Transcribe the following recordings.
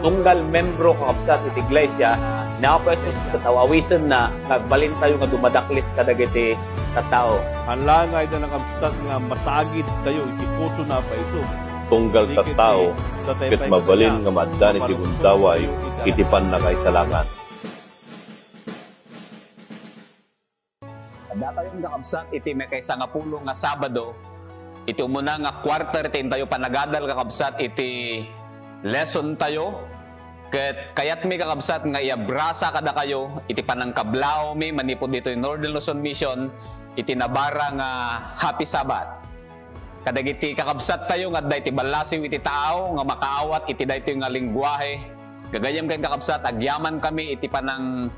tunggal membro kakabsat iti iglesia na po Jesus katawawisan na nagbalin tayo nga dumadaklis kadagiti katao. Hanlangay na nakabsat nga masagid tayo iti puso na pa ito. Tunggal tattao ket mabalin nga maddan iti gundaway iti pannakaisalangan. Ada kayong kakabsat iti may kaysa nga pulo nga Sabado, iti umuna nga quarter tayo panagadal kakabsat iti lesson tayo. Ket kayat mi kakabsat nga iabrasa kada kayo iti panangkablao mi manipod dito yung Northern Luzon Mission iti nabara nga Happy Sabbath. Kadagiti kakabsat tayo nga dahiti balasiw iti tao nga makaawat iti dahito nga lingwahe. Gagayam kayong kakabsat agyaman kami iti panang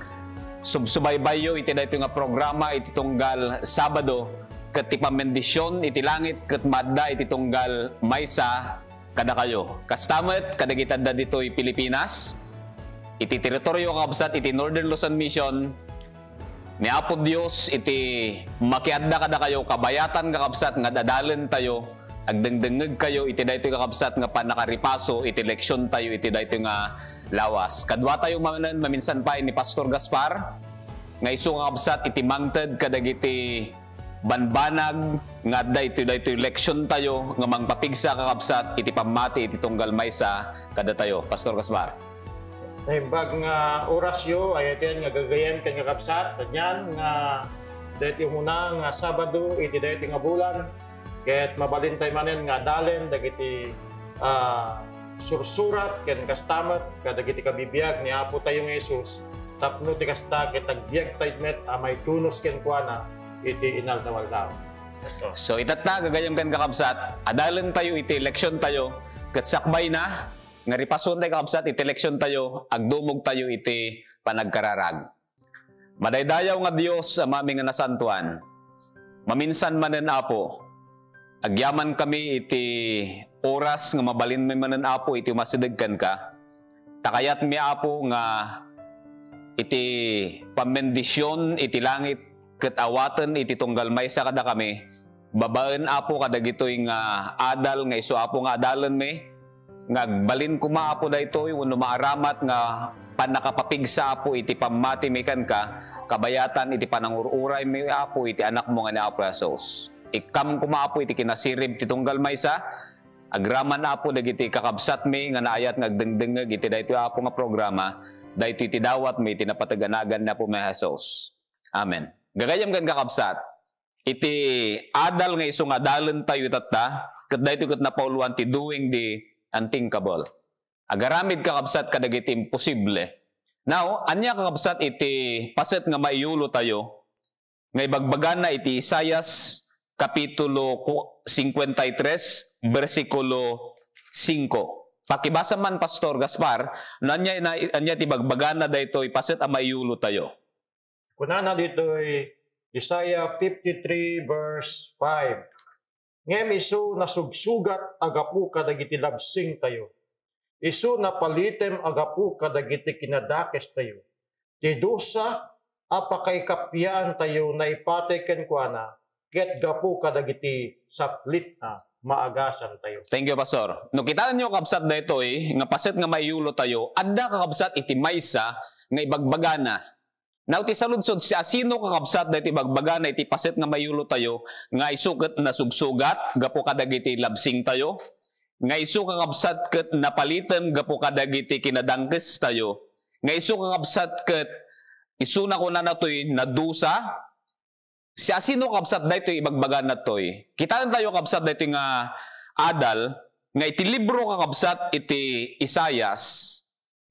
subsubaybayo iti dahito nga programa iti tunggal Sabado ket ti pamendisyon iti langit ket madda iti tunggal maysa kada kayo. Kastamet kadagiti adda ditoy Pilipinas iti teritoryo kakabsat iti Northern Luzon Mission ni Apo Dios iti makiadda kada kayo kabayatan kakabsat nga dadalen tayo agdengdengeg kayo iti daytoy kakabsat nga panakaripaso iti leksyon tayo iti daytoy nga lawas. Kadwa tayo maminsan pa ni Pastor Gaspar nga isu kakabsat iti mangted kadagiti banbanag nga daytoy leksyon tayo nga mangpapigsa kakabsat iti pamati iti tunggal maysa kada tayo. Pastor Gaspar. Naimbag nga orasyo ay iten nga gagayan kan nga kapsat kanyan nga daytoy muna nga Sabado iti daytoy nga bulan ket mabalin tayo manen nga dalen dagiti sursurat ken kastamet kadagiti kabibiyag ni Apo tayo nga Jesus tapno ti kasta ket agbiag tayo met amay tunos ken kuana iti inal na waldaw. So itata gagayam kan kakabsat adalan tayo iti leksyon tayo ket sakbay na nga ripason tayo kakabsat iti leksyon tayo agdumog tayo iti panagkararag. Madaydayaw nga Dios sa mami nga nasantuan. Maminsan manen Apo agyaman kami iti oras nga mabalin may manen Apo iti masidegkan ka. Takayat mi Apo nga iti pamendisyon iti langit ket awatan iti tunggal maysa kada kami. Babaen Apo kadagitoy nga adal nga isu Apo nga adalan mi nga balin kuma Apo daytoy wenno maaramat nga panakapapigsa Apo iti pamati mi kan ka kabayatan iti panangururay mi Apo iti anak mo nga ni Apo Jesus. Ikam kuma Apo iti kinasirib ti tunggal maysa agraman Apo dagiti kakabsat mi nga naayat nga agdengdengeg iti daytoy Apo nga programa daytoy iti dawat mi iti napataganagan na po mi Jesus. Amen. Gagayam kan kakabsat iti adal nga isu nga adalan tayo itata ket daytoy ket napauluan ti doing the unthinkable. Agaramid kakabsat kadagiti imposible. Now, anya kakabsat iti paset nga maiyulo tayo nga ibagbagan na iti Isaias kapitulo 53 versikulo 5. Pakibasa man Pastor Gaspar, anya ti bagbagan na daytoy paset a maiyulo tayo. Kunana ditoy Isaiah 53 verse 5. Ngem isu nasugsugat agapu kadagiti labsing tayo. Isu napalitem agapu kadagiti kinadakes tayo. Ti dusa apakay kapyaan tayo na ipatay ken kuana ket gapu kadagiti saplit na maagasan tayo. Thank you, Pastor. No kitaan nyo kabsat daytoy nga paset nga maiyulo tayo adda kakabsat iti maysa nga ibagbagana. Now, ti saludsod siya, sino kakabsat dahil ibagbagana iti paset nga mayulo tayo, nga isukat na sugsugat, gapo kadagiti labsing tayo, nga isu kakabsat ket napalitan, gapo kadagiti kinadangkes tayo, nga isu kakabsat ket isu na ko na natoy nadusa, siya sino kakabsat dahil ibagbagana toy. Kita tayo kakabsat dahil nga adal, nga iti libro kakabsat iti Isaias,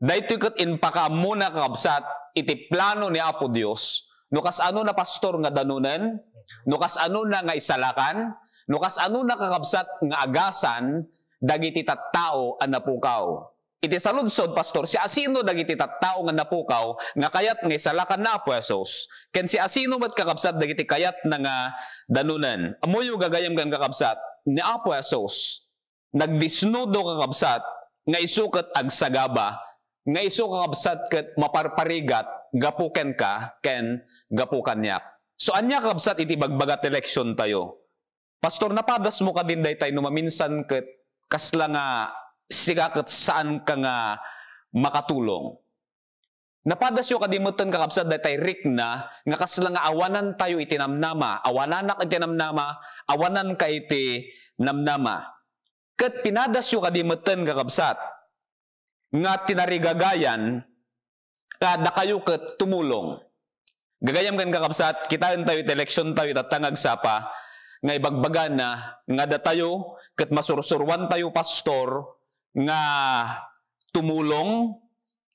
dahil ket inpakamuna kakabsat, iti plano ni Apo Dios, nukas ano na pastor nga danunen, nukas ano na nga isalakan, nukas ano na kakabsat nga agasan, dagiti tattao ang napukaw. Iti saludsod, pastor, si asino dagiti tattao nga napukaw, nga kayat nga isalakan na Apo Jesus, ken si asino mat kakabsat dagiti kayat na nga danunen. Amoyo gagayam kang kakabsat, ni Apo Jesus, nagdisnudo kakabsat, nga isukat agsagaba, nga isu kakabsat ket maparparigat gapuken ka ken gapukan niya. So anya kakabsat iti bagbagat eleksyon tayo. Pastor, napadas mo ka din daytay no maminsan ket kasla nga siga ket saan ka nga makatulong. Napadasyo kadimutan kakabsat datay rik na nga kasla nga awanan tayo iti namnama, awananak iti namnama, awanan ka iti namnama. Ket pinadasyo kadimutan kakabsat nga tinarigagayan kada kayo ket tumulong. Gagayam kan kakabsat, kitaan tayo iti eleksyon tayo tatangag sapa nga ibagbagan na nga datayo ket masursurwan tayo pastor nga tumulong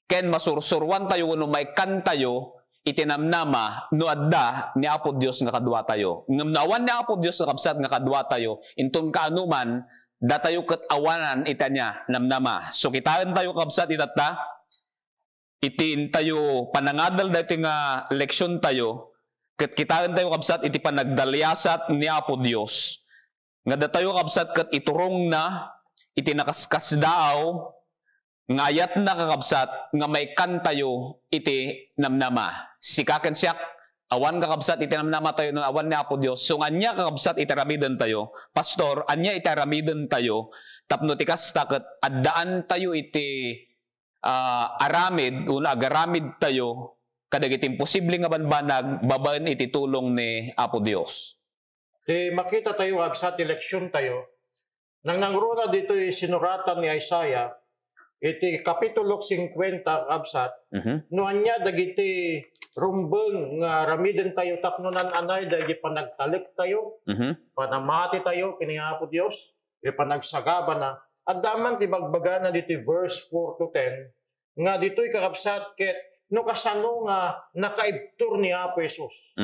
ken masursurwan tayo no maikan tayo itinamnama no adda ni Apo Dios nga kadwa tayo. Ngamnawan ni Apo Dios nga kabsat nga kadwa tayo inton kaanuman datayo ket awanan itanya namnama. So kitaan tayo kabsat itatta itin tayo panangadal dati nga leksyon tayo ket kitaan tayo kabsat iti panagdalyasat ni Apo Dios nga datayo kabsat ket iturong na iti nakaskas daaw nga ayat na kakabsat nga may kantayo iti namnama. Sikaken siyak, awan kakabsat iti namnama tayo no awan ni Apo Dios. So anya kakabsat iti ramiden tayo. Pastor, anya iti ramiden tayo. Tapno ti kasta ket addaan tayo iti aramid, una agaramid tayo kadagiti imposible nga banbanag babaen iti tulong ni Apo Dios. Di makita tayo kabsat eleksyon tayo. Nang nangruna dito sinuratan ni Isaiah, iti kapitulo 50 kabsat, noan niya dagiti rumbeng nga ramiden tayo tapnonan anay dagiti panagtalik tayo, panamati tayo kini Apo Dios, panagsagaba na. At daman ti bagbaga na dito verse 4 to 10 nga dito'y kakabsat ket no kasano nga nakaibtur ni Apo Jesus.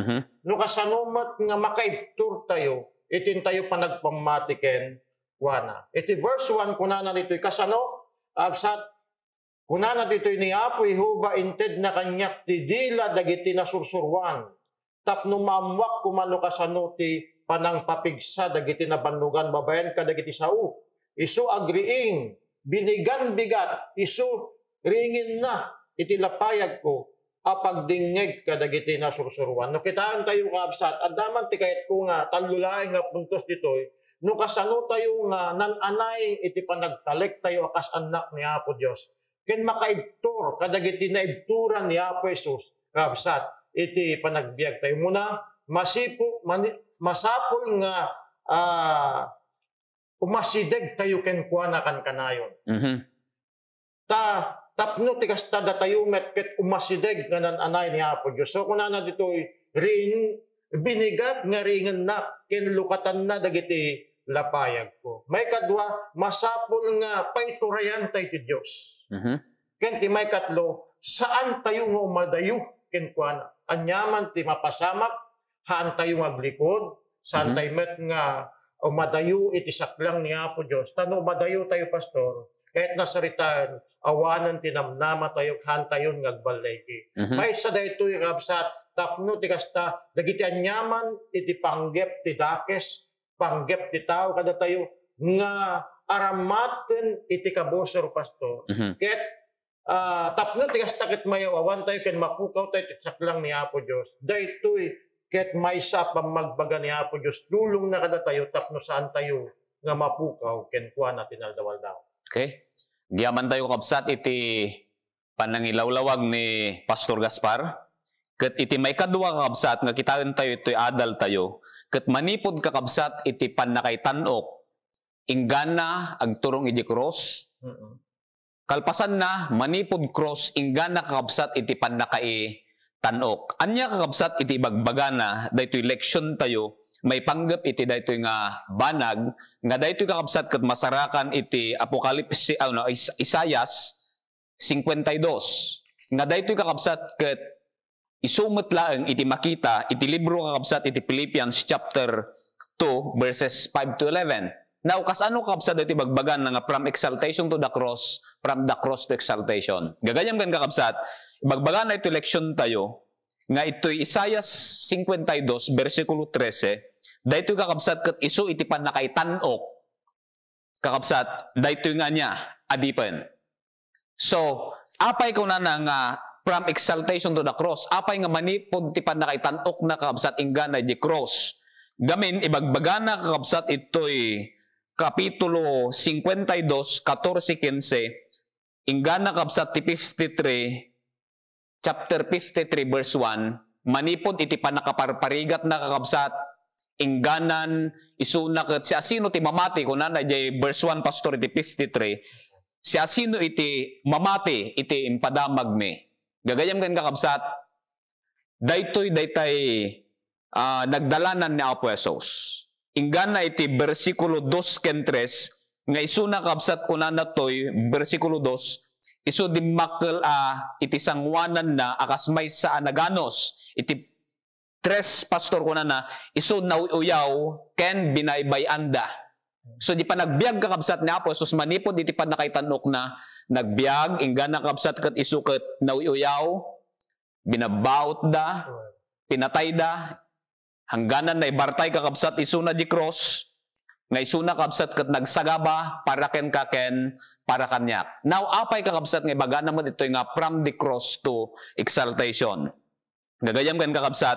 No kasano mat nga makaibtur tayo itin tayo panagpamati ken wana. Iti verse 1 kunana dito'y kasano absat kunana dito'y ni Apo Jehova inted na kanyak ti dila dagiti nasursurwan tapno mamwak kumano kasano ti panangpapigsa dagiti nabannugan babayan ka dagiti sao isu agriing binigan bigat isu ringin na iti lapayag ko apagdingeg ka dagiti nasursurwan. No kitaan tayo kabsat addaman ti kayat ko nga talulaeng nga puntos dito'y no kasano tayo nga nananay iti panagtalik tayo akas anak ni Apo Dios. Ken makaibtur kadagiti naibturan ni Apo Jesus kabsat iti panagbiag tayo muna masapol nga umasideg tayo ken kuana kan kanayon. Tapno ti kasta tayo met ket umasideg nga nananay ni Apo Dios. So kunana ditoy ring binigat nga ringen na ken lukatan na dagiti lapayag ko. May kadwa, masapol nga paiturayan tayo ti Diyos. Ken ti may katlo, saan tayo nga umadayo ken kuana? Anyaman ti mapasamak, haan tayo maglikod, saan tayo met nga umadayo iti saklang ni Apo Diyos. Tano umadayo tayo, pastor, kahit nasaritaan, awanan tinamnama tayo, haan tayo ngagbalay ti. May sa dayto yung kabsat, tapno ti kasta, dagiti anyaman iti panggep ti dakes, panggep ti tao kada tayo nga aramaten iti kabosor pastor. Ket tapno ti kasta ket mayawawan tayo ken mapukaw tayo ti saklang ni Apo Dios. Daytoy ket maysa pamagbaga ni Apo Dios dulong na kada tayo tapno saan tayo nga mapukaw ken kuana tinaldawal daw. Okay. Giyaman tayo kabsat iti panangilawlawag ni Pastor Gaspar. Ket iti may kadwa kakabsat nga kitaan tayo ito'y adal tayo. Ket manipod kakabsat iti panakaitanok inggana agturong iti cross. Kalpasan na manipod cross inggana kakabsat iti panakaitanok. Anya kakabsat iti bagbagana daytoy leksyon tayo may panggap iti daytoy nga banag nga daytoy kakabsat ket masarakan iti Apokalipsis Isayas 52. Nga daytoy kakabsat ket isumot laeng iti makita iti libro kakabsat iti Philippians chapter 2 verses 5 to 11. Now kasano kakabsat iti bagbagan nga from exaltation to the cross, from the cross to exaltation. Gagayam kan kakabsat, bagbagan na ito leksyon tayo nga ito'y Isayas 52 versikulo 13. Daytoy kakabsat ket isu iti panakaitanok kakabsat daytoy nga niya adipen. So apay kunana nga from exaltation to the cross. Apay nga manipod ti panakaitanok na kakabsat inggana di cross. Gamin ibagbagana kakabsat ito'y kapitulo 52, 14-15. Ingana kabsat ti 53, chapter 53 verse 1, manipod iti panakaparparigat na kakabsat, ingganan isuna ket si asino ti mamati kunana jay verse 1 pastor iti 53, si asino iti mamati iti impadamag me. Gagayam ken kakabsat, daytoy nagdalanan ni Apo Jesus. Ingana iti bersikulo 2 ken 3 nga isuna kabsat kunana toy bersikulo 2, isu dimmakkel iti sangwanan na akas may sa anaganos, iti 3 pastor kunana isu nauuyaw ken binaybayanda. So di pa nagbiag kakabsat ni Apo Jesus, manipod iti panakaitanok na nagbiag, ingana kabsat ket isu ket nauuyaw, binabaot da, pinatay da, hangganan na ibartay kakabsat isuna di cross, nga isuna kabsat ket nagsagaba para ken kaken para kanyak. Now apay kakabsat nga ibaga naman ito nga from the cross to exaltation. Gagayam ken kakabsat,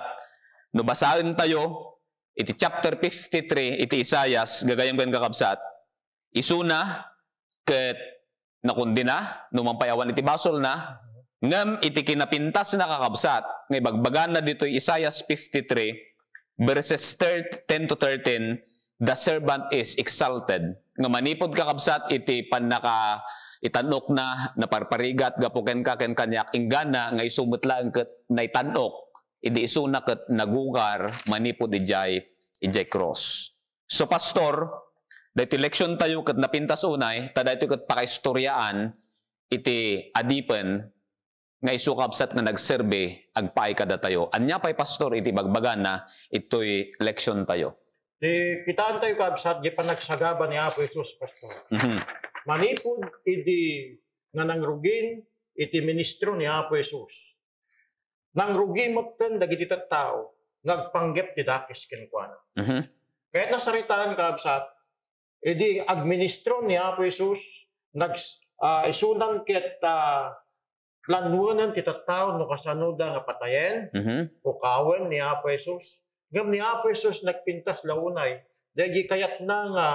no basahin tayo iti chapter 53 iti Isaias, gagayam ken kakabsat, isuna ket nakundina numampayawan iti basol na ngem iti kinapintas na kakabsat nga ibagbagan na dito Isaias 53 verses 10 to 13, the servant is exalted. Nga manipod kakabsat iti panaka itanok na naparparigat gapuken kaken kanyak, ingana nga isumutlaan ket naitanok idi isuna ket nagugar manipod ijay cross. So pastor, daytoy leksyon tayo ket napintas unay, ta daytoy ket pakaistoryaan iti adipen nga isukabsat nga nagserbe agpaay kada tayo. Anya pay pastor iti bagbagan na ito'y leksyon tayo. Kitaan tayo kabsat, di pa nagsagaba ni Apo Jesus, pastor. Manipod iti nga nangrugin iti ministro ni Apo Jesus. Nangrugin mo ten dagiti tattao, ngagpanggep ti dakes kenkwana. Kahit nasaritaan kabsat, iti agministro ni Apo Jesus, isunan ket planuanan ti tattao no kasanoda nga patayen, o kawen ni Apo Jesus. Ngam ni Apo Jesus nagpintas launay, dagi kayat na nga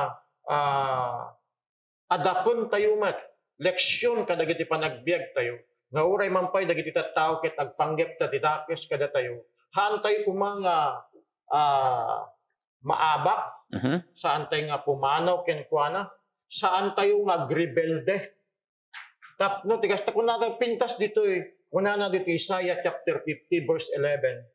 adakon tayo mat, leksyon kadagiti panagbiag tayo, nga uray mampay dagiti tattao ket agpanggep ta didakes kada tayo, hantay kumanga maabak, saan tayo nga pumanaw kenkwana, saan tayo nga grebelde. Tapno, tigas ta kung natin pintas dito una na dito Isaiah chapter 50 verse 11.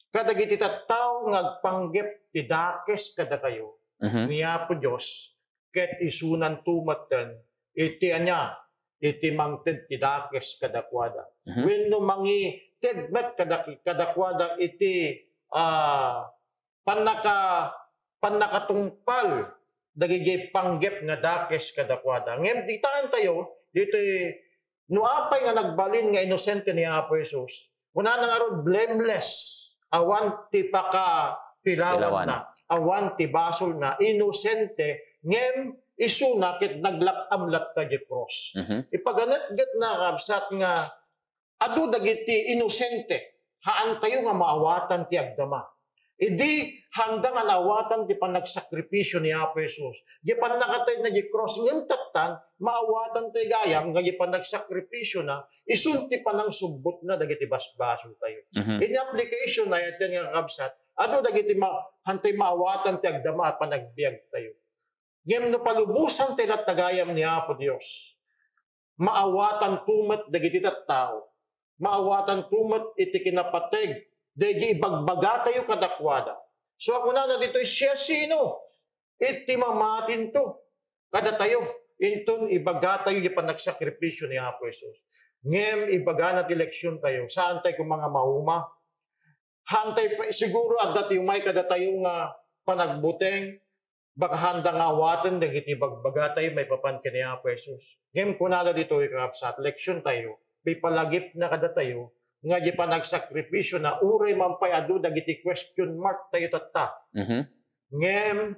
Kadagiti tattao ngagpanggep ti dakes kada kayo, niya po Diyos, ket isunan tumaten, iti anya, iti mangted ti dakes kadakwada. Wenno mangi tedmet kadakwada iti panakatungpal, dagiti panggep nga dakes kadakwada. Ngem ditaan tayo, dito no apay nga nagbalin nga inosente ni Apo Jesus, una na nga ron blameless, awan ti paka pilawan na, awan ti basol na, inosente, ngem isuna ket naglakamlat ka di cross. Ipaganat-gat na kabsat nga adu dagiti inosente, haan tayo nga maawatan ti agdama. Idi handa nga nawatan ti panagsakripisyo ni Apo Jesus. Di panakatay na di cross ngem tatan, maawatan ti gayam nga di panagsakripisyo na, isunti panang subbot na dagiti basbaso tayo. In application na yaten nga kabsat, ano dagiti hantay maawatan ti agdama at panagbiag tayo. Ngem no palubusan ti natagayam ni Apo Dios, maawatan tumet dagiti tattao, maawatan tumet iti kinapateg, degi ibagbaga tayo kadakwada. So ako na dito siya sino? Iti mamatin to. Kada tayo. Inton ibaga tayo yung panagsakripisyo ni Apo Jesus. Ngem ibaga na eleksyon tayo. Saan tayo kung mga mahuma? Hantay pa siguro agad yung may kada tayo nga panagbuteng. Baka handa nga awatan dagit ibagbaga tayo may papankin ni Apo Jesus. Ngem kunala dito ikapsat eleksyon tayo. May palagip na kada tayo. Nga di pa nagsakripisyo na uray mampay adu dagiti question mark tayo tatta. Ngem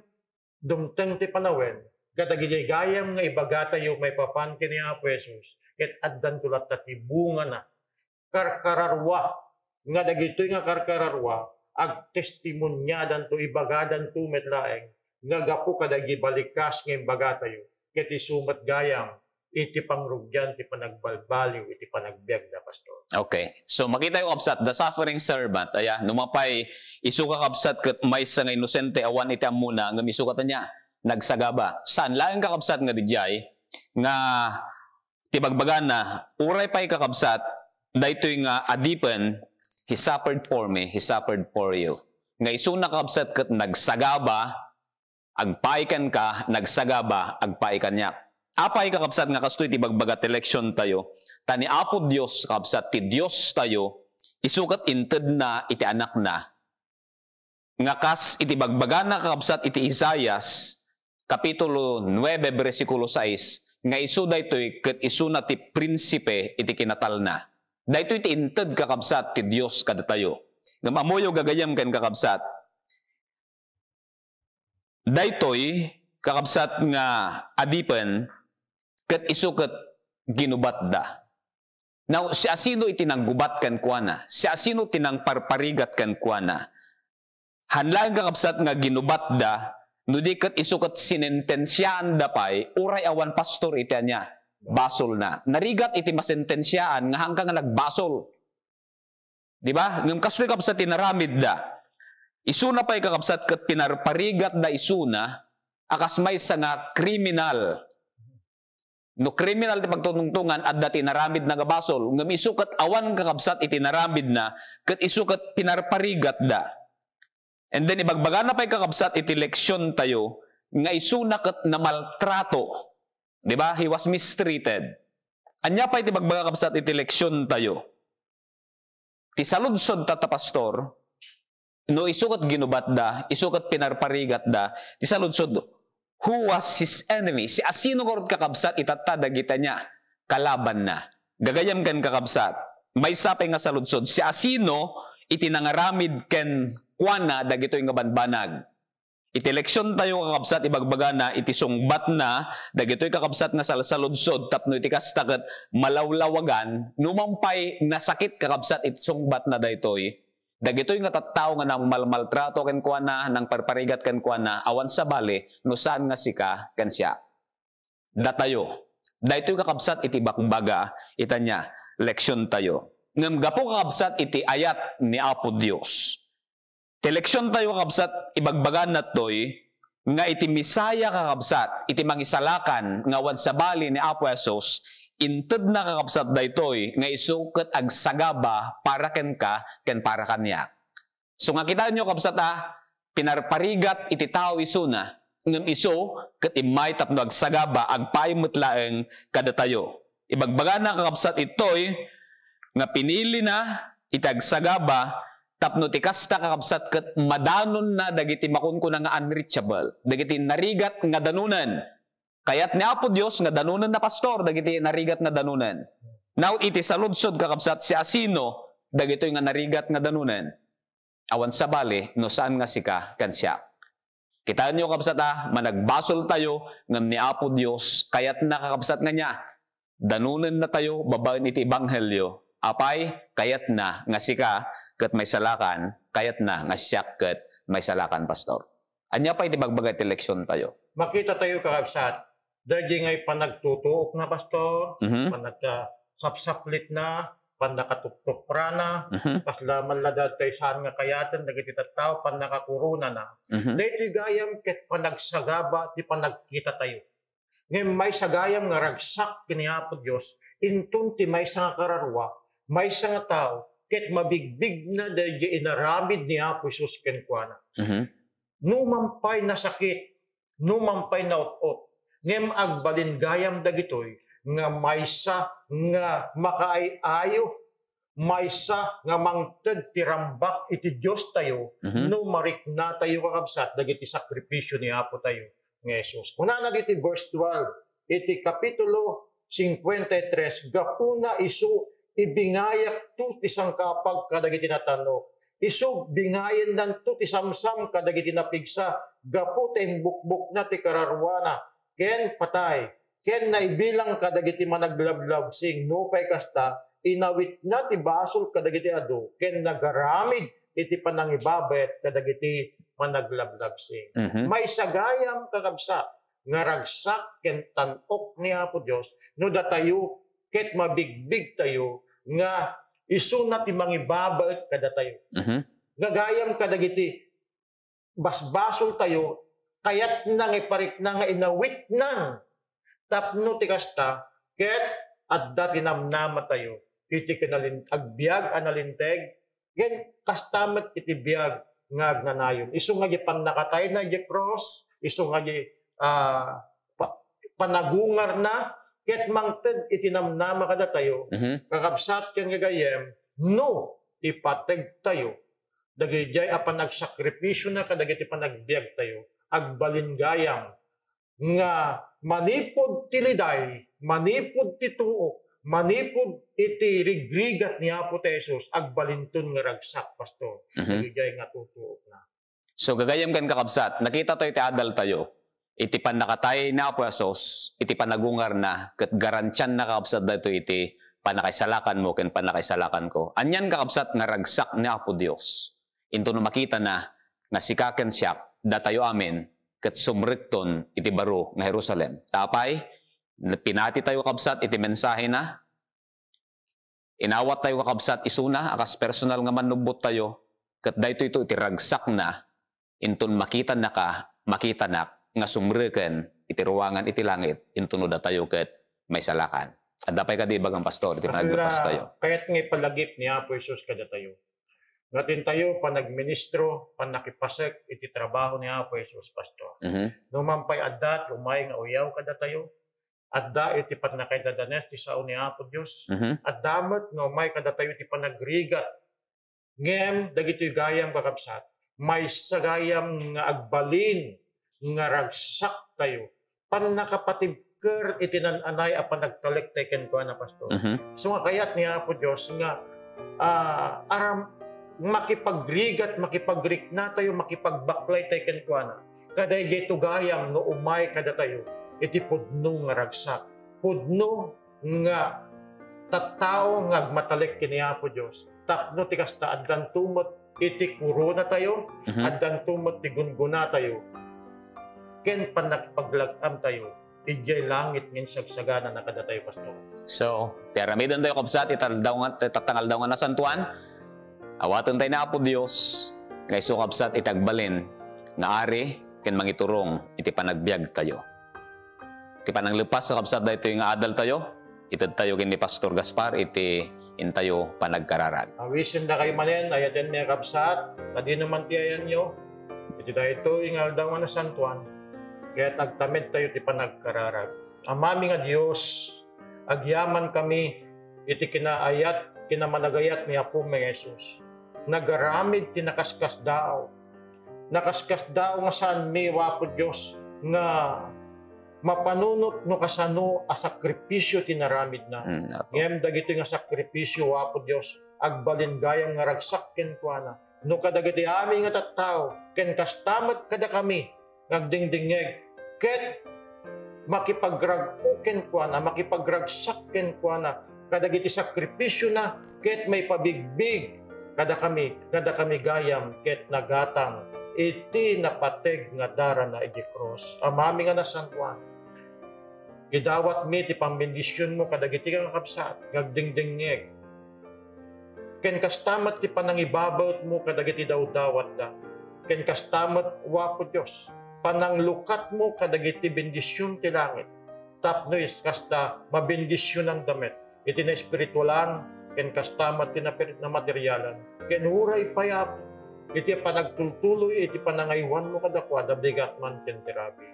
dumteng ti panawen kadagiti gayam nga ibaga tayo may papankin ni Apo Jesus ket addan tulat ti bunga na karkararwa nga dagito nga karkararwa ag testimonyadan to ibagadan to metlaeng nga gapu kadagi balikas nga ibaga tayo ket isumat gayam iti pangrugyan, iti panagbalbaliw, iti panagbiag na pastor. Okay. So makita yung kabsat, the suffering servant, numapay, isuka kabsat kat may sa nga inosente awan iti amuna, nga misuka niya, nagsagaba. Saan? Laing kakabsat nga dijay, nga tibagbagan na, uray pa'y kakabsat, daytoy nga adipen, he suffered for me, he suffered for you. Nga isuna kakabsat kat nagsagaba, agpaikan ka, nagsagaba, agpaikan niya. Apay kakabsat nga kastoy tibagbagat eleksyon tayo, tani apo Dios kakabsat, ti Dios tayo, isukat inted na, iti anak na. Nga kas itibagbagan na kakabsat, iti Isaias, Kapitulo 9, versikulo 6, nga isu daytoy ket isu na ti prinsipe iti kinatal na. Daytoy ti inted kakabsat ti Dios kada tayo. Nga mamoyo gagayam ken kakabsat. Daytoy kakabsat nga adipen ket isu ket ginubat da. Now, si asino itinanggubat kan kuana? Si asino tinang parparigat kan kuana? Hanlang kakabsat nga ginubat da, no di kat isukat sinentensyaan da pay, uray awan pastor iti niya, basol na. Narigat iti masentensyaan, nga hanggang nga nagbasol. Diba? Ngam kasoy kabsat tinaramid da. Isuna pa'y kakabsat kat pinarparigat da isuna, akas may sa nga kriminal. No kriminal ti pagtutungtungan at dati naramid na gabasol. Ngam isukat awan kakabsat iti naramid na, kat isukat pinarparigat da. And then ibagbaga na pa'y kakabsat iti leksyon tayo, nga isuna kat na maltrato. Diba? He was mistreated. Anya pa'y ibagbaga kakabsat iti leksyon tayo. Ti saludsod tata pastor, no isukat ginubat da, isukat pinarparigat da, ti saludsod, who was his enemy? Si asino korot kakabsat itatada kita niya, kalaban na. Gagayam ken kakabsat, may sapay nga saludsod, si asino itinangaramid ken kuana dagitoy nga banbanag. Iti leksyon tayo kakabsat ibagbaga na, iti sungbat na, dagitoy kakabsat nga saludsod, tapno iti kastaket malawlawagan, numampay nasakit kakabsat iti sungbat na daytoy. Dagitoy nga tattao nga nang malmaltrato ken kuana, nang parparigat ken kuana, awan sa bali, no saan nga sika ken siya. Datayo. Daytoy kakabsat iti bakbaga, itanya, leksyon tayo. Ngam gapo kakabsat iti ayat ni Apo Dios. Teleksyon tayo kakabsat, ibagbagan na to'y, nga iti misaya kakabsat, iti mangisalakan, nga wad sa bali ni Apo Jesus, inted na kakabsat daytoy, nga isukat agsagaba, para ken ka, ken para kanya. So nga kita nyo kakabsat pinarparigat iti tao isuna, ngam iso, kat imay tapno agsagaba, agpaimutlaeng kada tayo. Ibagbagan na kakabsat ito'y, nga pinili na, iti agsagaba, tapno ti kasta kakabsat ket madanon na dagiti makunkuna nga unreachable, dagiti narigat nga danunan. Kayat ni Apo Dios nga danunan na pastor, dagiti narigat nga danunan. Now iti saludsod kakabsat si asino, dagitoy nga narigat nga danunan. Awan sa bali, no saan nga sika ken siya. Kita niyo kakabsat managbasol tayo ngam ni Apo Dios, kayat na kakabsat nga niya, danunan na tayo babaen iti ebanghelyo. Apay, kayat na nga sika ket may salakan, kayat na nga siyak ket may salakan, pastor. Anya pa iti bagbaga iti leksyon tayo. Makita tayo kakabsat, dahil ngay panagtutuok na pastor, panagkasapsaplit na, panakatuptupra na, kasla manladad tayo saan nga kayatan, dagiti tattao, panakakuruna na. Dahil gayam ket panagsagaba, di panagkita tayo. Ngayon may sagayam nga ragsak kiniapo Diyos, intunti may sa nga kararwa, may sa nga tao, ket mabigbig na dahil inaramid ni Apo Isus kenkwana. Numampay na sakit, numampay na ot-ot, ngem agbalingayam dagitoy, nga maysa nga makaay-ayo, maysa nga mangted tirambak iti Diyos tayo, no marik na tayo kakabsat, dagiti sakripisyo ni Apo tayo, nga Jesus. Kuna na diti verse 12, iti kapitulo 53, gapuna isu, ibingayak tu isang kapag kadagiti natanok. Isu bingayan dan tu isamsam kadagiti napigsa. Gapu tayong bukbuk na ti kararwana. Ken patay. Ken naibilang kadagiti managlablab sing nupay kasta. Inawit na ti basol kadagiti ado. Ken nagaramid iti panangibabet kadagiti managlablab sing. May sagayam kakabsat. nga ragsak ken tanok ni Apo Dios no datayo ket mabigbig tayo nga isu na ti mangibabaet kada tayo. Gagayam kadagiti basbasol tayo kayat nang iparik na nga inawit nang tapno ti kasta ket adda tinamnama tayo iti kinalin agbiag analinteg gen kastamet iti biag nga agnanayon isu nga gipan nakatay na di cross isu nga di panagungar na ket mangted itinamnama kada tayo kakabsat ken gagayem no ipateg tayo dagijay apan nagsakripisyo na kadagiti panagbiag tayo agbalingayam nga manipod tiliday manipod tituo manipod iti rigrigat ni Apo Jesus agbalintun nga ragsak pastor dagijay nga tutuo na. So gagayam kan kakabsat nakita tayo ti adal tayo iti panakatay na Apo Jesus iti panagungar na ket garantyan na kakabsat dito iti panakaisalakan mo ken panakaisalakan ko. Anyan kakabsat nga ragsak ni Apo Dios. Into no makita na nga sikaken siya datayo amin ket sumrekton iti baro nga Jerusalem. Tapay pinati tayo kakabsat iti mensahe na inawat tayo kakabsat isuna akas personal nga manubot tayo ket dayto ito iti ragsak na inton makita na nga sumreken iti ruangan iti langit into no datayo ket may salakan. Adda pay kadi bagang pastor iti nagpas tayo. Kayat nga palagip ni Apo Jesus kada tayo. Ngatin tayo panagministro, panakipasek iti trabaho ni Apo Jesus pastor. Numampay adda umay nga uyaw kada tayo. Adda iti panakaidadanes ti sao ni Apo Dios. Addamet nga umay kada tayo iti panagrigat. Ngem dagitoy gayam kakabsat. May sagayam nga agbalin nga ragsak tayo. Panakapatibker iti nananay a panagtalek taken ko na pastor. So nga kayat ni Apo Dios nga aram makipagrigat, makipagrik na tayo, makipagbaklay tayo kenkwana. Kaday gito gayam no umay kada tayo, iti pudno nga ragsak. Pudno nga tattao nga agmatalik kini Apo Dios. Tapno ti kasta addan tumot iti kurona tayo, addan tumot ti gunguna tayo. Ken panakipaglag-am tayo, ijay langit ngin sagsagana na kada tayo pastor. So, piramidon tayo kabsat itatangal daw nga nasantuan. Awatan tayo na Apo Dios, ngay sukabsat itagbalin, nga ari, ken mangiturong, iti panagbiag tayo. Iti pananglipas sa kabsat da ito yung adal tayo, itad tayo kin ni Pastor Gaspar, iti intayo panagkararag. Awisin na kayo manen, ayaden niya kabsat, kadi naman tiyayan nyo, iti da ito yung aldaw nga nasantuan, kaya tagtamid tayo iti panagkararag. Amami nga Diyos, agyaman kami, iti kinaayat, kinamanagayat ni Apo may Jesus. Nagaramid tinakaskas dao. Nakaskas dao nga saan mi Apo Diyos nga mapanunot no kasano a sakripisyo tinaramid na. Ngem dagiti nga sakripisyo Apo Diyos agbalin gayam nga ragsak ken kuana. No kadagiti ami nga tattao ken kastamat kada kami nagdingdingeg ket makipagrag ken kuana makipagragsak ken kuana kadagiti sakripisyo na ket may pabigbig kada kami gayam ket nagatang iti napateg nga dara na iti cross. Amami nga nasantuan. Idawat mi ti pambendisyon mo kadagiti nga kapsat ngagdingdingeg. Ken kastamat ti panangibabaut mo kadagiti dawdawat da. Ken kastamat Apo Dios pananglukat mo kadagiti bendisyon ti langit. Tapno is kasta mabendisyon ang damit. Iti na espiritualan ken kastamat tinapirit na materyalan ken huray payap iti panagtultuloy iti panangaywan mo kadakwa da bigat man ken terapi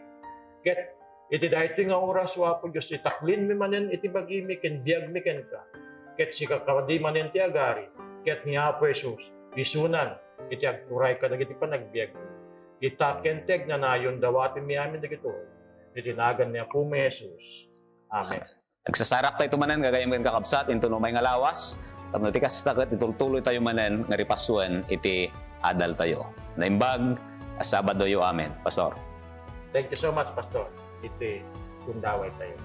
ket iti daytoy nga oras Apo Dios itaklin mi manen iti bagimi ken biag mi ken ka ket sikakawadi manen ti agari ket ni Apo Jesus isunan iti agturay kadagiti panagbiag itakenteg na nayon dawaten mi amin dagito iti nagan ni Apo may Jesus. Amen. Nagsasarak tayo tumanan, gagayam kan kakabsat, into no may nga lawas, tapno ti kastakot, itultuloy tayo manan, nga ripasuan, iti adal tayo. Naimbag, Sabado yo, amen. Pastor. Thank you so much, Pastor. Iti kundaway tayo.